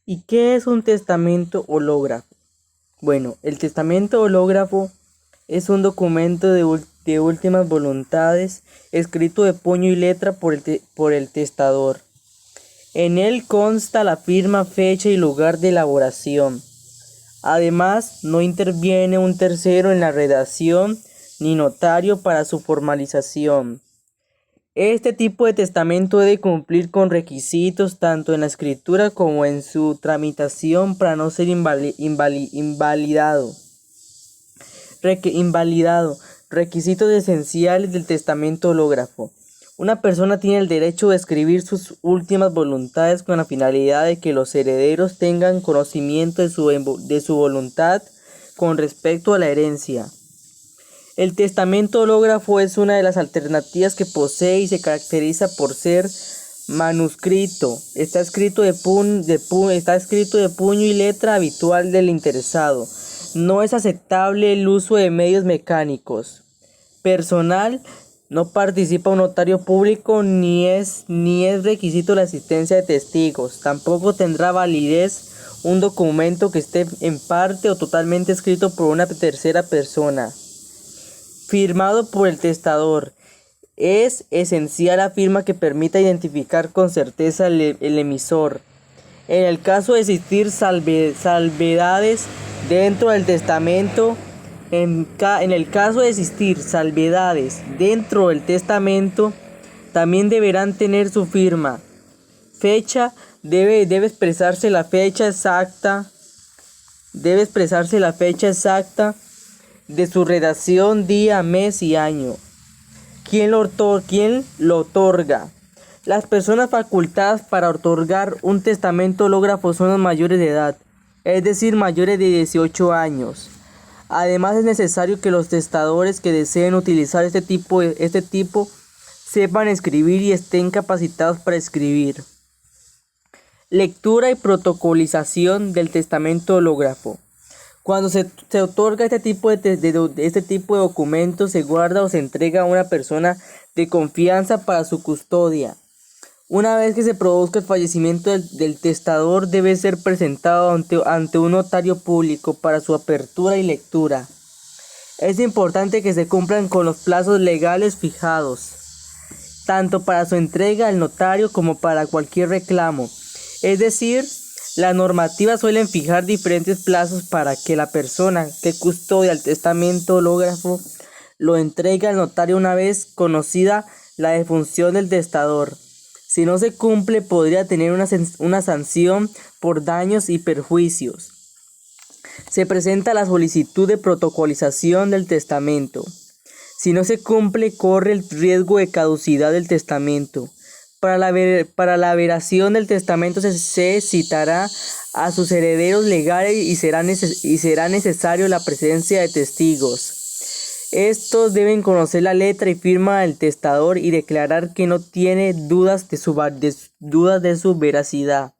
¿Y qué es un testamento hológrafo? Bueno, el testamento hológrafo es un documento de últimas voluntades escrito de puño y letra por el testador. En él consta la firma, fecha y lugar de elaboración. Además, no interviene un tercero en la redacción ni notario para su formalización. Este tipo de testamento debe cumplir con requisitos tanto en la escritura como en su tramitación para no ser invalidado. Requisitos esenciales del testamento hológrafo. Una persona tiene el derecho de escribir sus últimas voluntades con la finalidad de que los herederos tengan conocimiento de su voluntad con respecto a la herencia. El testamento hológrafo es una de las alternativas que posee y se caracteriza por ser manuscrito. Está escrito de puño y letra habitual del interesado. No es aceptable el uso de medios mecánicos. Personal, no participa un notario público ni es requisito la asistencia de testigos. Tampoco tendrá validez un documento que esté en parte o totalmente escrito por una tercera persona. Firmado por el testador. Es esencial la firma que permita identificar con certeza el emisor. En el caso de existir salvedades dentro del testamento, en el caso de existir salvedades dentro del testamento, también deberán tener su firma. Fecha, debe expresarse la fecha exacta. Debe expresarse la fecha exacta de su redacción, día, mes y año. ¿Quién lo otorga? Las personas facultadas para otorgar un testamento hológrafo son los mayores de edad, es decir, mayores de 18 años. Además, es necesario que los testadores que deseen utilizar este tipo sepan escribir y estén capacitados para escribir. Lectura y protocolización del testamento hológrafo. Cuando se otorga este tipo de documentos, se guarda o se entrega a una persona de confianza para su custodia. Una vez que se produzca el fallecimiento del testador, debe ser presentado ante un notario público para su apertura y lectura. Es importante que se cumplan con los plazos legales fijados, tanto para su entrega al notario como para cualquier reclamo. Es decir, las normativas suelen fijar diferentes plazos para que la persona que custodia el testamento hológrafo lo entregue al notario una vez conocida la defunción del testador. Si no se cumple, podría tener una sanción por daños y perjuicios. Se presenta la solicitud de protocolización del testamento. Si no se cumple, corre el riesgo de caducidad del testamento. Para la veración del testamento se citará a sus herederos legales y será necesario la presencia de testigos. Estos deben conocer la letra y firma del testador y declarar que no tiene dudas de su veracidad.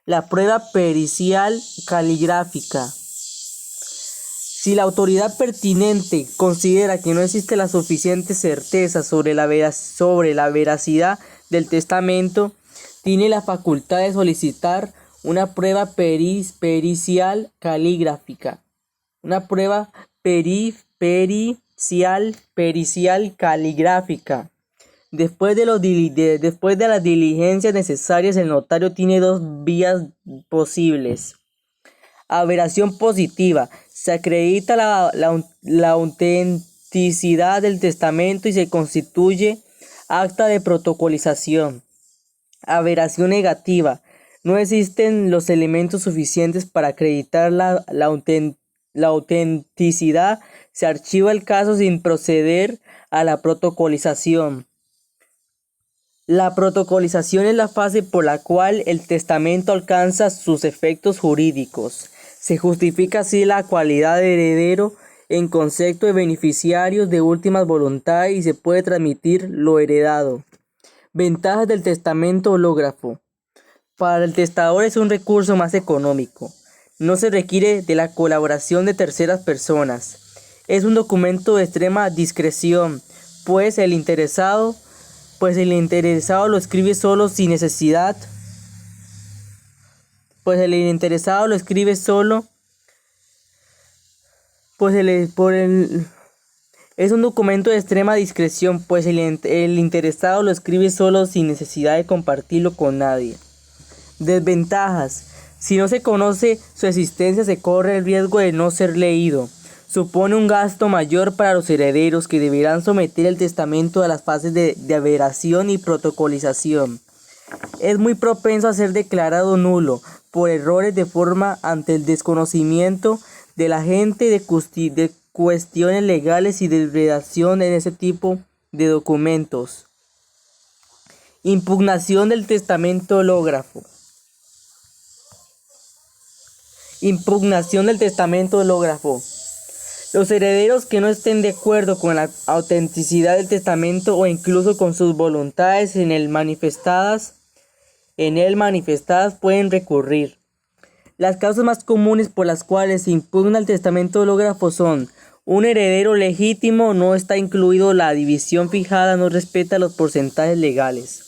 La prueba pericial caligráfica. Si la autoridad pertinente considera que no existe la suficiente certeza sobre la veracidad del testamento, tiene la facultad de solicitar una prueba pericial caligráfica. Una prueba pericial caligráfica. Después de las diligencias necesarias, el notario tiene dos vías posibles. Averación positiva. Se acredita la autenticidad del testamento y se constituye acta de protocolización. Averación negativa. No existen los elementos suficientes para acreditar la autenticidad. Se archiva el caso sin proceder a la protocolización. La protocolización es la fase por la cual el testamento alcanza sus efectos jurídicos. Se justifica así la cualidad de heredero en concepto de beneficiarios de últimas voluntades y se puede transmitir lo heredado. Ventajas del testamento hológrafo. Para el testador es un recurso más económico. No se requiere de la colaboración de terceras personas. Es un documento de extrema discreción, pues el interesado lo escribe solo sin necesidad pues el interesado lo escribe solo, pues es un documento de extrema discreción, pues el interesado lo escribe solo sin necesidad de compartirlo con nadie. Desventajas. Si no se conoce su existencia, se corre el riesgo de no ser leído. Supone un gasto mayor para los herederos, que deberán someter el testamento a las fases de averación y protocolización. Es muy propenso a ser declarado nulo por errores de forma ante el desconocimiento de la gente de cuestiones legales y de redacción en ese tipo de documentos. Impugnación del testamento hológrafo. Impugnación del testamento hológrafo. Los herederos que no estén de acuerdo con la autenticidad del testamento o incluso con sus voluntades en él manifestadas pueden recurrir. Las causas más comunes por las cuales se impugna el testamento hológrafo son: un heredero legítimo no está incluido, la división fijada no respeta los porcentajes legales.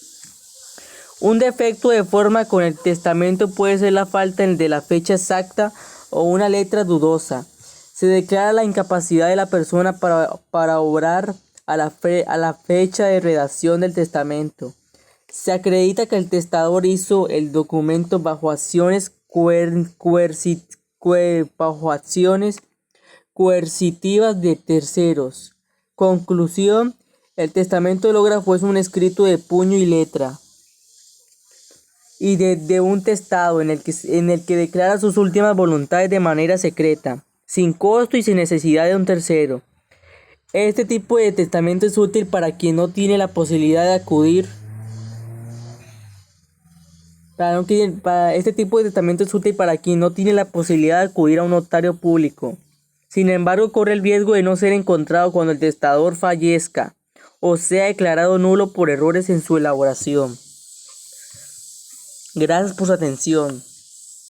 Un defecto de forma con el testamento puede ser la falta de la fecha exacta o una letra dudosa. Se declara la incapacidad de la persona para obrar a la fecha de redacción del testamento. Se acredita que el testador hizo el documento bajo acciones coercitivas de terceros. Conclusión: el testamento hológrafo es un escrito de puño y letra y de un testado en el que declara sus últimas voluntades de manera secreta, sin costo y sin necesidad de un tercero. Este tipo de testamento es útil para quien no tiene la posibilidad de acudir a un notario público. Sin embargo, corre el riesgo de no ser encontrado cuando el testador fallezca o sea declarado nulo por errores en su elaboración. Gracias por su atención.